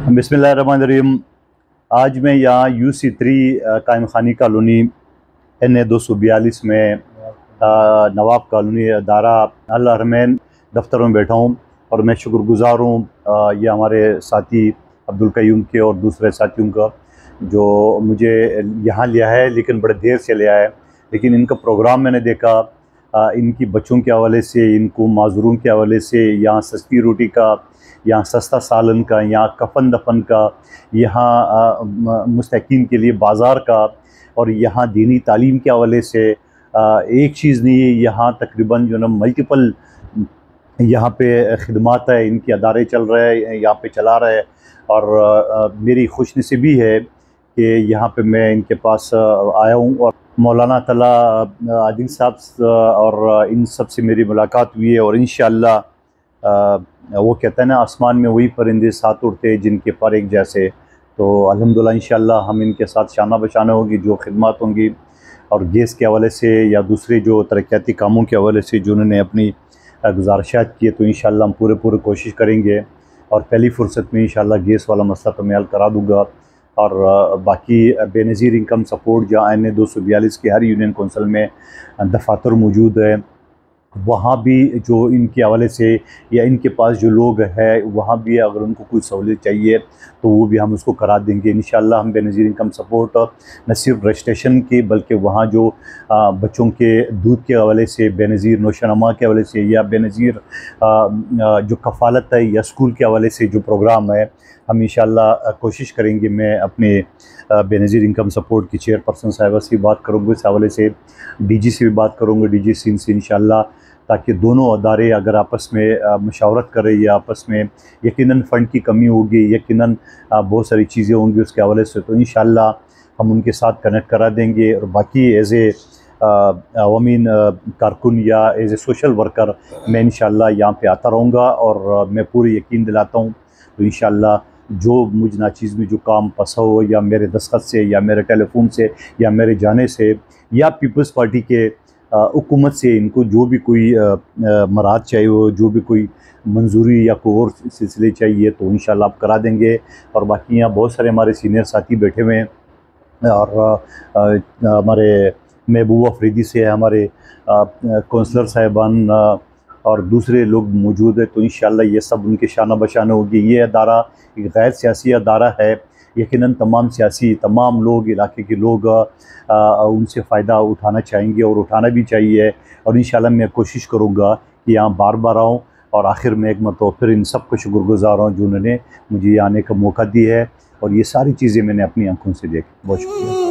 बिस्मिल्लाहिर्रहमानिर्रहीम। आज मैं यहाँ UC3 कायम खानी कॉलोनी NA 242 में नवाब कॉलोनी दारा अल हरमैन दफ्तर में बैठा हूँ और मैं शुक्रगुज़ार हूँ ये हमारे साथी अब्दुल क़य्यूम के और दूसरे साथियों का जो मुझे यहाँ लिया है, लेकिन बड़े देर से लिया है। लेकिन इनका प्रोग्राम मैंने देखा, इनकी बच्चों के हवाले से, इनको माजूरों के हवाले से, यहाँ सस्ती रोटी का, यहाँ सस्ता सालन का, यहाँ कफन दफन का, यहाँ मुस्तकीन के लिए बाज़ार का, और यहाँ दीनी तालीम के हवाले से एक चीज़ नहीं है, यहाँ तकरीबन जो ना मल्टीपल यहाँ पे खिदमात है, इनके अदारे चल रहे हैं, यहाँ पे चला रहे हैं। और मेरी खुशनसीबी है कि यहाँ पे मैं इनके पास आया हूँ और मौलाना तला आदिल साहब और इन सब से मेरी मुलाकात हुई है। और इंशाअल्लाह वो कहते हैं ना, आसमान में वही परिंदे साथ उड़ते हैं जिनके पर एक जैसे। तो अल्हम्दुलिल्लाह इंशाअल्लाह हम इनके साथ शाना बशाना होगी, जो खिदमत होंगी और गैस के हवाले से या दूसरे जो तरक्याती कामों के हवाले से जो उन्होंने अपनी गुजारिशात की है, तो इंशाअल्लाह हम पूरे कोशिश करेंगे और पहली फ़ुर्सत में इंशाअल्लाह गैस वाला मसला तो मैं हल करा दूँगा। और बाकी बेनज़ीर इनकम सपोर्ट जहाँ NA 242 के हर यूनियन कौंसल में दफातर मौजूद है, वहाँ भी जो इनके हवाले से या इनके पास जो लोग हैं वहाँ भी अगर उनको कोई सहूलियत चाहिए तो वो भी हम उसको करा देंगे इंशाअल्लाह। हम बेनज़ीर इनकम सपोर्ट न सिर्फ रजिस्ट्रेशन के बल्कि वहाँ जो बच्चों के दूध के हवाले से, बेनज़ीर नौशनमा के हवाले से, या बेनज़ीर जो कफ़ालत है या स्कूल के हवाले से जो प्रोग्राम है, हम इंशाअल्लाह कोशिश करेंगे। मैं अपने बेनज़ीर इनकम सपोर्ट की चेयरपर्सन साहिबा से बात करूँगा, इस हवाले से DG से भी बात करूँगा, DG सिंध से इंशाअल्लाह, ताकि दोनों अदारे अगर आपस में मशावरत करें या आपस में, यकीनन फ़ंड की कमी होगी, यकीनन बहुत सारी चीज़ें होंगी उसके हवाले से, तो इंशाअल्लाह हम उनके साथ कनेक्ट करा देंगे। और बाकी एज़ ए अवामीन कारकुन या एज़ ए सोशल वर्कर मैं इंशाअल्लाह यहाँ पे आता रहूँगा। और मैं पूरी यकीन दिलाता हूँ तो इंशाअल्लाह जो मुझ नाचीज़ में जो काम फंसा हो, या मेरे दस्तखत से, या मेरे टेलीफोन से, या मेरे जाने से, या पीपल्स पार्टी के हुकूमत से इनको जो भी कोई मराद चाहिए हो, जो भी कोई मंजूरी या कोई और सिलसिले चाहिए, तो इंशाअल्लाह आप करा देंगे। और बाकी यहाँ बहुत सारे हमारे सीनियर साथी बैठे हुए हैं और हमारे महबूबा अफरीदी से हमारे कौंसलर साहिबान और दूसरे लोग मौजूद है, तो इंशाअल्लाह ये सब उनके शाना बशाना होगी। ये अदारा एक गैर सियासी अदारा है, यकीनन तमाम लोग, इलाके के लोग उनसे फ़ायदा उठाना चाहेंगे और उठाना भी चाहिए। और इंशाअल्लाह मैं कोशिश करूँगा कि यहाँ बार बार आऊँ। और आखिर में एक मरतबा फिर इन सब को शुक्रगुज़ार हूँ जो उन्होंने मुझे आने का मौका दिया है, और ये सारी चीज़ें मैंने अपनी आँखों से देखी। बहुत शुक्रिया।